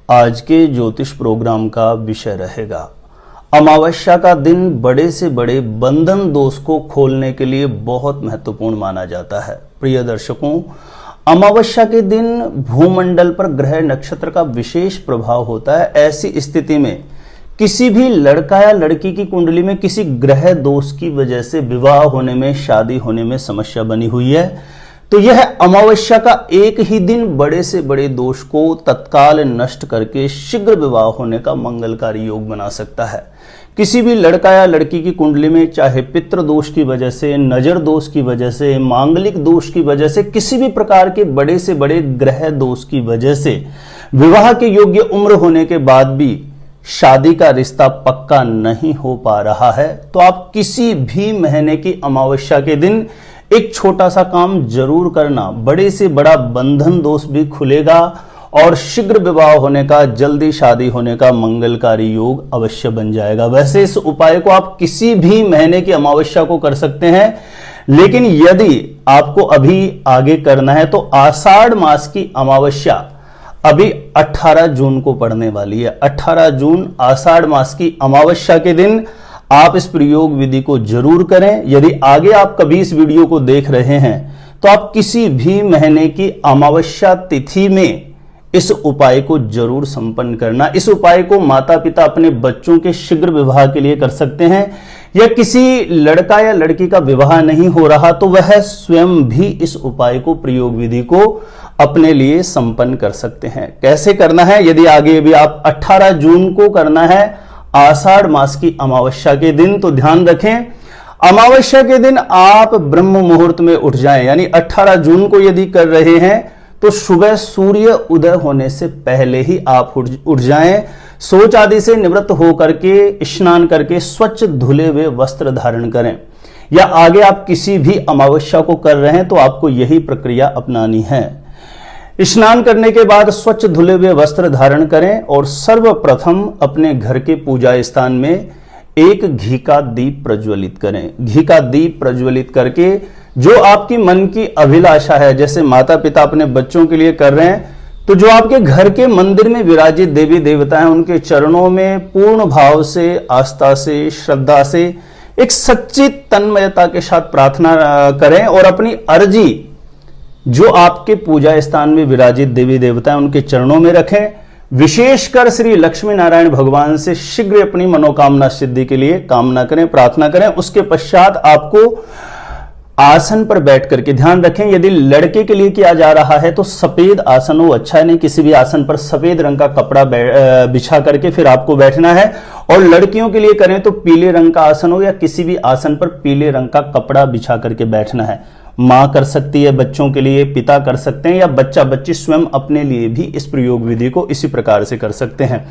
आज के ज्योतिष प्रोग्राम का विषय रहेगा अमावस्या का दिन बड़े से बड़े बंधन दोष को खोलने के लिए बहुत महत्वपूर्ण माना जाता है। प्रिय दर्शकों, अमावस्या के दिन भूमंडल पर ग्रह नक्षत्र का विशेष प्रभाव होता है। ऐसी स्थिति में किसी भी लड़का या लड़की की कुंडली में किसी ग्रह दोष की वजह से विवाह होने में, शादी होने में समस्या बनी हुई है तो यह अमावस्या का एक ही दिन बड़े से बड़े दोष को तत्काल नष्ट करके शीघ्र विवाह होने का मंगलकारी योग बना सकता है। किसी भी लड़का या लड़की की कुंडली में चाहे पितृ दोष की वजह से, नजर दोष की वजह से, मांगलिक दोष की वजह से, किसी भी प्रकार के बड़े से बड़े ग्रह दोष की वजह से विवाह के योग्य उम्र होने के बाद भी शादी का रिश्ता पक्का नहीं हो पा रहा है तो आप किसी भी महीने की अमावस्या के दिन एक छोटा सा काम जरूर करना। बड़े से बड़ा बंधन दोष भी खुलेगा और शीघ्र विवाह होने का, जल्दी शादी होने का मंगलकारी योग अवश्य बन जाएगा। वैसे इस उपाय को आप किसी भी महीने की अमावस्या को कर सकते हैं, लेकिन यदि आपको अभी आगे करना है तो आषाढ़ मास की अमावस्या अभी 18 जून को पड़ने वाली है। 18 जून आषाढ़ मास की अमावस्या के दिन आप इस प्रयोग विधि को जरूर करें। यदि आगे आप कभी इस वीडियो को देख रहे हैं तो आप किसी भी महीने की अमावस्या तिथि में इस उपाय को जरूर संपन्न करना। इस उपाय को माता पिता अपने बच्चों के शीघ्र विवाह के लिए कर सकते हैं, या किसी लड़का या लड़की का विवाह नहीं हो रहा तो वह स्वयं भी इस उपाय को, प्रयोग विधि को अपने लिए संपन्न कर सकते हैं। कैसे करना है, यदि आगे भी आप 18 जून को करना है आषाढ़ मास की अमावस्या के दिन, तो ध्यान रखें अमावस्या के दिन आप ब्रह्म मुहूर्त में उठ जाएं। यानी 18 जून को यदि कर रहे हैं तो सुबह सूर्य उदय होने से पहले ही आप उठ जाएं। शौच आदि से निवृत्त होकर के, स्नान करके स्वच्छ धुले हुए वस्त्र धारण करें। या आगे आप किसी भी अमावस्या को कर रहे हैं तो आपको यही प्रक्रिया अपनानी है। स्नान करने के बाद स्वच्छ धुले हुए वस्त्र धारण करें और सर्वप्रथम अपने घर के पूजा स्थान में एक घी का दीप प्रज्वलित करें। घी का दीप प्रज्वलित करके जो आपकी मन की अभिलाषा है, जैसे माता पिता अपने बच्चों के लिए कर रहे हैं, तो जो आपके घर के मंदिर में विराजित देवी देवता हैं उनके चरणों में पूर्ण भाव से, आस्था से, श्रद्धा से, एक सच्ची तन्मयता के साथ प्रार्थना करें और अपनी अर्जी जो आपके पूजा स्थान में विराजित देवी देवता हैं उनके चरणों में रखें। विशेषकर श्री लक्ष्मी नारायण भगवान से शीघ्र अपनी मनोकामना सिद्धि के लिए कामना करें, प्रार्थना करें। उसके पश्चात आपको आसन पर बैठ करके, ध्यान रखें यदि लड़के के लिए किया जा रहा है तो सफेद आसन हो, अच्छा नहीं, किसी भी आसन पर सफेद रंग का कपड़ा बिछा करके फिर आपको बैठना है। और लड़कियों के लिए करें तो पीले रंग का आसन हो या किसी भी आसन पर पीले रंग का कपड़ा बिछा करके बैठना है। मां कर सकती है बच्चों के लिए, पिता कर सकते हैं, या बच्चा बच्ची स्वयं अपने लिए भी इस प्रयोग विधि को इसी प्रकार से कर सकते हैं।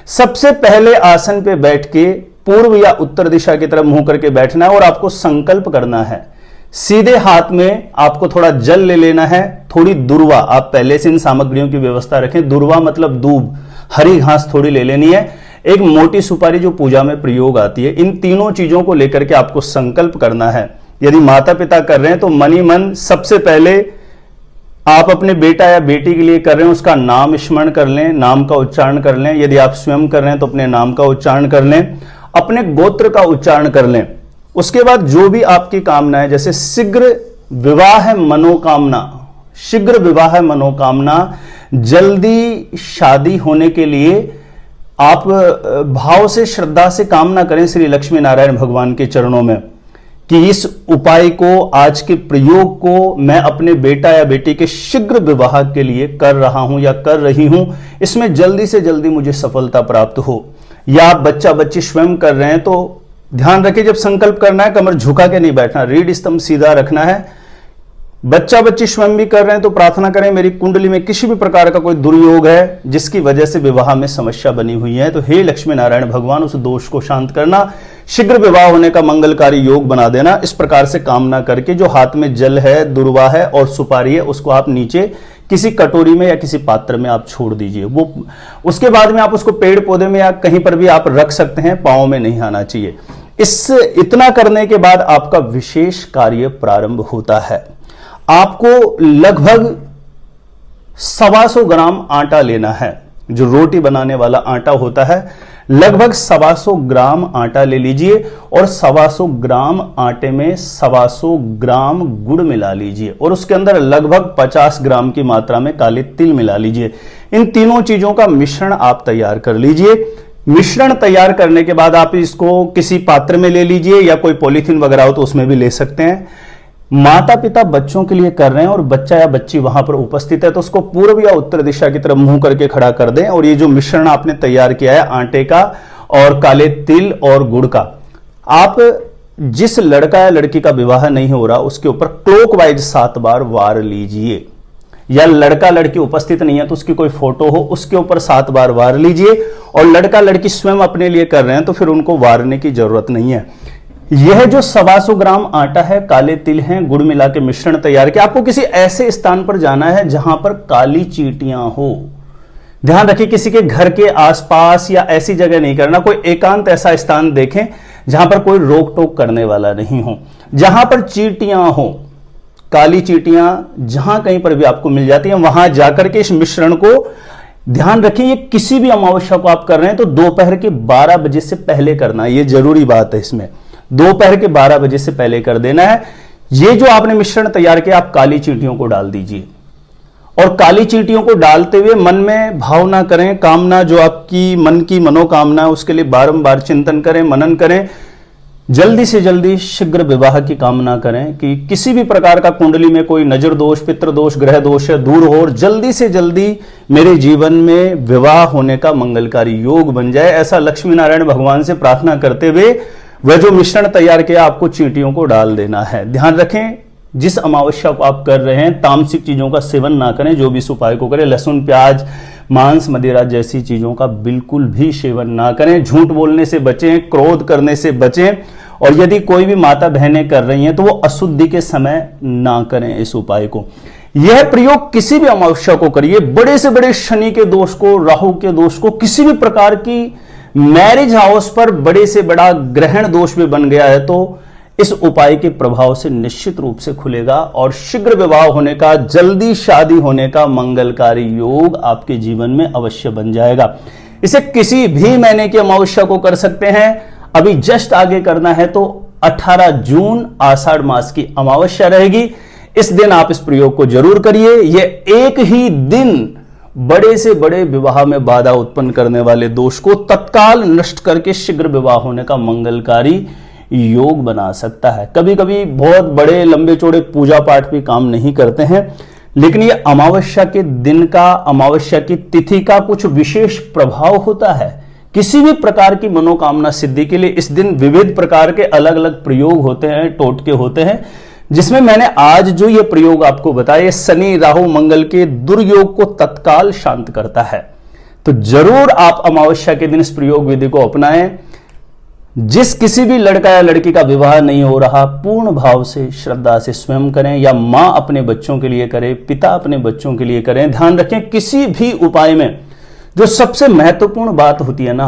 सबसे पहले आसन पे बैठ के पूर्व या उत्तर दिशा की तरफ मुंह करके बैठना है और आपको संकल्प करना है। सीधे हाथ में आपको थोड़ा जल ले लेना है, थोड़ी दुर्वा, आप पहले से इन सामग्रियों की व्यवस्था रखें। दुर्वा मतलब दूब, हरी घास थोड़ी ले लेनी है, एक मोटी सुपारी जो पूजा में प्रयोग आती है। इन तीनों चीजों को लेकर के आपको संकल्प करना है। यदि माता पिता कर रहे हैं तो मन ही मन सबसे पहले आप अपने बेटा या बेटी के लिए कर रहे हैं उसका नाम स्मरण कर लें, नाम का उच्चारण कर लें। यदि आप स्वयं कर रहे हैं तो अपने नाम का उच्चारण कर लें, अपने गोत्र का उच्चारण कर लें। उसके बाद जो भी आपकी कामना है, जैसे शीघ्र विवाह मनोकामना, शीघ्र विवाह मनोकामना, जल्दी शादी होने के लिए आप भाव से, श्रद्धा से कामना करें श्री लक्ष्मी नारायण भगवान के चरणों में कि इस उपाय को, आज के प्रयोग को मैं अपने बेटा या बेटी के शीघ्र विवाह के लिए कर रहा हूं या कर रही हूं, इसमें जल्दी से जल्दी मुझे सफलता प्राप्त हो। या आप बच्चा बच्ची स्वयं कर रहे हैं तो ध्यान रखिए जब संकल्प करना है कमर झुका के नहीं बैठना, रीढ़ स्तंभ सीधा रखना है। बच्चा बच्ची स्वयं भी कर रहे हैं तो प्रार्थना करें मेरी कुंडली में किसी भी प्रकार का कोई दुर्योग है जिसकी वजह से विवाह में समस्या बनी हुई है, तो हे लक्ष्मी नारायण भगवान उस दोष को शांत करना, शीघ्र विवाह होने का मंगलकारी योग बना देना। इस प्रकार से कामना करके जो हाथ में जल है, दुर्वा है और सुपारी है, उसको आप नीचे किसी कटोरी में या किसी पात्र में आप छोड़ दीजिए। वो उसके बाद में आप उसको पेड़ पौधे में या कहीं पर भी आप रख सकते हैं, पांव में नहीं आना चाहिए। इतना करने के बाद आपका विशेष कार्य प्रारंभ होता है। आपको लगभग 125 ग्राम आटा लेना है। जो रोटी बनाने वाला आटा होता है, लगभग 125 ग्राम आटा ले लीजिए और 125 ग्राम आटे में 125 ग्राम गुड़ मिला लीजिए और उसके अंदर लगभग 50 ग्राम की मात्रा में काले तिल मिला लीजिए। इन तीनों चीजों का मिश्रण आप तैयार कर लीजिए। मिश्रण तैयार करने के बाद आप इसको किसी पात्र में ले लीजिए या कोई पॉलीथीन वगैरह हो तो उसमें भी ले सकते हैं। माता पिता बच्चों के लिए कर रहे हैं और बच्चा या बच्ची वहां पर उपस्थित है तो उसको पूर्व या उत्तर दिशा की तरफ मुंह करके खड़ा कर दें और ये जो मिश्रण आपने तैयार किया है आटे का और काले तिल और गुड़ का, आप जिस लड़का या लड़की का विवाह नहीं हो रहा उसके ऊपर क्लॉकवाइज 7 बार वार लीजिए, या लड़का लड़की उपस्थित नहीं है तो उसकी कोई फोटो हो उसके ऊपर 7 बार वार लीजिए, और लड़का लड़की स्वयं अपने लिए कर रहे हैं तो फिर उनको वारने की जरूरत नहीं है। यह जो 125 ग्राम आटा है, काले तिल हैं, गुड़ मिला के मिश्रण तैयार किया, आपको किसी ऐसे स्थान पर जाना है जहां पर काली चींटियां हो। ध्यान रखिए किसी के घर के आसपास या ऐसी जगह नहीं करना, कोई एकांत ऐसा स्थान देखें जहां पर कोई रोक टोक करने वाला नहीं हो, जहां पर चींटियां हो, काली चींटियां जहां कहीं पर भी आपको मिल जाती हैं, वहां जाकर के इस मिश्रण को, ध्यान रखिए ये किसी भी अमावस्या को आप कर रहे हैं तो दोपहर के 12 बजे से पहले करना, ये जरूरी बात है, इसमें दोपहर के 12 बजे से पहले कर देना है। ये जो आपने मिश्रण तैयार किया आप काली चींटियों को डाल दीजिए और काली चींटियों को डालते हुए मन में भावना करें, कामना जो आपकी मन की मनोकामना है उसके लिए बारंबार चिंतन करें, मनन करें, जल्दी से जल्दी शीघ्र विवाह की कामना करें कि किसी भी प्रकार का कुंडली में कोई नजर दोष, पितृ दोष, ग्रह दोष है दूर हो और जल्दी से जल्दी मेरे जीवन में विवाह होने का मंगलकारी योग बन जाए। ऐसा लक्ष्मी नारायण भगवान से प्रार्थना करते हुए वह जो मिश्रण तैयार किया आपको चींटियों को डाल देना है। ध्यान रखें जिस अमावस्या को आप कर रहे हैं तामसिक चीजों का सेवन ना करें, जो भी इस उपाय को करें, लहसुन, प्याज, मांस, मदिरा जैसी चीजों का बिल्कुल भी सेवन ना करें, झूठ बोलने से बचें, क्रोध करने से बचें, और यदि कोई भी माता बहनें कर रही हैं तो वो अशुद्धि के समय ना करें इस उपाय को। यह प्रयोग किसी भी अमावस्या को करिए, बड़े से बड़े शनि के दोष को, राहु के दोष को, किसी भी प्रकार की मैरिज हाउस पर बड़े से बड़ा ग्रहण दोष भी बन गया है तो इस उपाय के प्रभाव से निश्चित रूप से खुलेगा और शीघ्र विवाह होने का, जल्दी शादी होने का मंगलकारी योग आपके जीवन में अवश्य बन जाएगा। इसे किसी भी महीने की अमावस्या को कर सकते हैं। अभी जस्ट आगे करना है तो 18 जून आषाढ़ मास की अमावस्या रहेगी, इस दिन आप इस प्रयोग को जरूर करिए। यह एक ही दिन बड़े से बड़े विवाह में बाधा उत्पन्न करने वाले दोष को तत्काल नष्ट करके शीघ्र विवाह होने का मंगलकारी योग बना सकता है। कभी कभी बहुत बड़े लंबे चौड़े पूजा पाठ भी काम नहीं करते हैं, लेकिन ये अमावस्या के दिन का, अमावस्या की तिथि का कुछ विशेष प्रभाव होता है। किसी भी प्रकार की मनोकामना सिद्धि के लिए इस दिन विविध प्रकार के अलग अलग प्रयोग होते हैं, टोटके होते हैं, जिसमें मैंने आज जो ये प्रयोग आपको बताया शनि, राहु, मंगल के दुर्योग को तत्काल शांत करता है। तो जरूर आप अमावस्या के दिन इस प्रयोग विधि को अपनाएं। जिस किसी भी लड़का या लड़की का विवाह नहीं हो रहा, पूर्ण भाव से, श्रद्धा से स्वयं करें, या मां अपने बच्चों के लिए करे, पिता अपने बच्चों के लिए करें। ध्यान रखें किसी भी उपाय में जो सबसे महत्वपूर्ण बात होती है ना,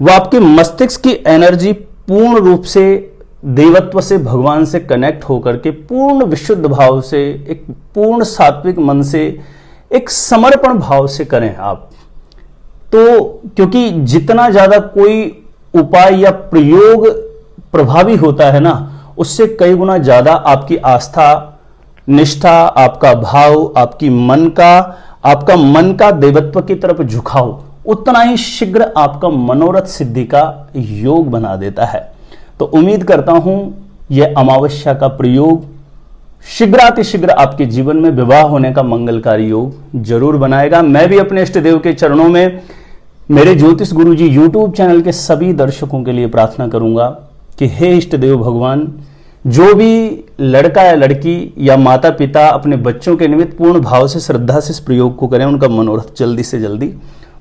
वो आपके मस्तिष्क की एनर्जी पूर्ण रूप से देवत्व से, भगवान से कनेक्ट होकर के पूर्ण विशुद्ध भाव से, एक पूर्ण सात्विक मन से, एक समर्पण भाव से करें आप। तो क्योंकि जितना ज्यादा कोई उपाय या प्रयोग प्रभावी होता है ना, उससे कई गुना ज्यादा आपकी आस्था, निष्ठा, आपका भाव, आपका मन का देवत्व की तरफ झुकाव उतना ही शीघ्र आपका मनोरथ सिद्धि का योग बना देता है। तो उम्मीद करता हूं यह अमावस्या का प्रयोग शीघ्रातिशीघ्र आपके जीवन में विवाह होने का मंगलकारी योग जरूर बनाएगा। मैं भी अपने इष्ट देव के चरणों में मेरे ज्योतिष गुरुजी यूट्यूब चैनल के सभी दर्शकों के लिए प्रार्थना करूंगा कि हे इष्ट देव भगवान, जो भी लड़का या लड़की या माता पिता अपने बच्चों के निमित्त पूर्ण भाव से, श्रद्धा से इस प्रयोग को करें, उनका मनोरथ जल्दी से जल्दी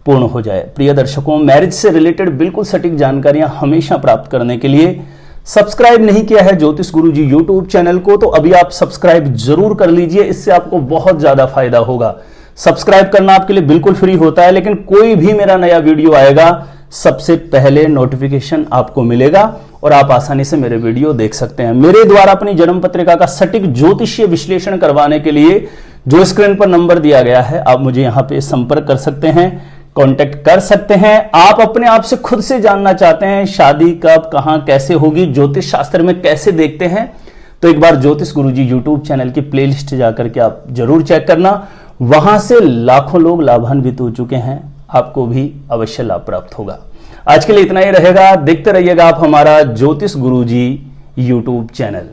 पूर्ण हो जाए। प्रिय दर्शकों, मैरिज से रिलेटेड बिल्कुल सटीक जानकारियां हमेशा प्राप्त करने के लिए सब्सक्राइब नहीं किया है ज्योतिष गुरुजी यूट्यूब चैनल को तो अभी आप सब्सक्राइब जरूर कर लीजिए, इससे आपको बहुत ज्यादा फायदा होगा। सब्सक्राइब करना आपके लिए बिल्कुल फ्री होता है, लेकिन कोई भी मेरा नया वीडियो आएगा सबसे पहले नोटिफिकेशन आपको मिलेगा और आप आसानी से मेरे वीडियो देख सकते हैं। मेरे द्वारा अपनी जन्म पत्रिका का सटीक ज्योतिषीय विश्लेषण करवाने के लिए जो स्क्रीन पर नंबर दिया गया है, आप मुझे यहां पे संपर्क कर सकते हैं। कांटेक्ट कर सकते हैं। आप अपने आप से खुद से जानना चाहते हैं शादी कब, कहां, कैसे होगी, ज्योतिष शास्त्र में कैसे देखते हैं, तो एक बार ज्योतिष गुरुजी यूट्यूब चैनल की प्लेलिस्ट जाकर के आप जरूर चेक करना। वहां से लाखों लोग लाभान्वित हो चुके हैं, आपको भी अवश्य लाभ प्राप्त होगा। आज के लिए इतना ही रहेगा। देखते रहिएगा आप हमारा ज्योतिष गुरुजी यूट्यूब चैनल।